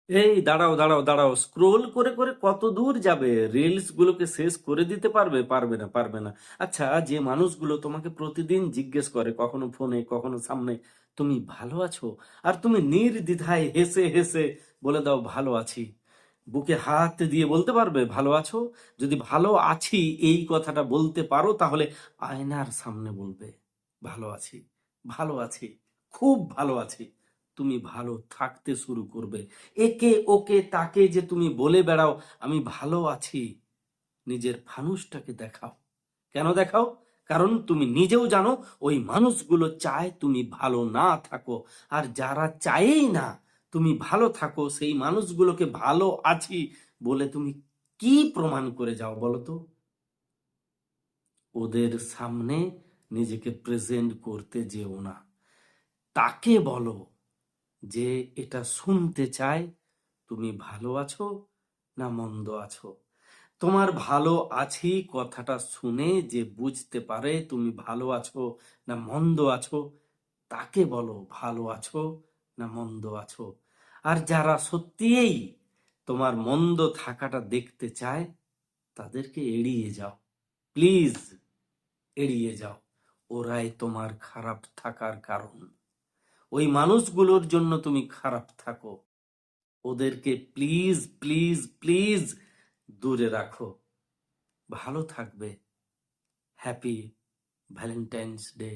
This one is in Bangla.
এই দাঁড়াও দাঁড়াও দাঁড়াও, স্ক্রোল করে করে কত দূর যাবে? রিলস গুলোকে শেষ করে দিতে পারবে? পারবে না, পারবে না। আচ্ছা, যে মানুষগুলো তোমাকে প্রতিদিন জিজ্ঞেস করে, কখনো ফোনে কখনো সামনে, তুমি ভালো আছো, আর তুমি নির্দ্বিধায় হেসে হেসে বলে দাও ভালো আছি, বুকে হাত দিয়ে বলতে পারবে ভালো আছো? যদি ভালো আছি এই কথাটা বলতে পারো, তাহলে আয়নার সামনে বলবে ভালো আছি, ভালো আছি, খুব ভালো আছি। তুমি ভালো থাকতে শুরু করবে। একে ওকে তাকে যে তুমি বলে বেড়াও আমি ভালো আছি, নিজের ফানুসটাকে দেখাও। কেন দেখাও? কারণ তুমি নিজেও জানো ওই মানুষগুলো চায় তুমি ভালো না থাকো। আর যারা চায়ই না তুমি ভালো থাকো, সেই মানুষগুলোকে ভালো আছি বলে তুমি কি প্রমাণ করে যাও বলো তো? ওদের সামনে নিজেকে প্রেজেন্ট করতে যেও না। তাকে বলো যে এটা শুনতে চায় তুমি ভালো আছো না মন্দ আছো। তোমার ভালো আছি কথাটা শুনে যে বুঝতে পারে তুমি ভালো আছো না মন্দ আছো, তাকে বলো ভালো আছো না মন্দ আছো। আর যারা সত্যিই তোমার মন্দ থাকাটা দেখতে চায়, তাদেরকে এড়িয়ে যাও, প্লিজ এড়িয়ে যাও। ওরাই তোমার খারাপ থাকার কারণ। ওই মানুষগুলোর জন্য তুমি খারাপ থাকো। ওদেরকে প্লিজ প্লিজ প্লিজ দূরে রাখো। ভালো থাকবে। Happy Valentine's day.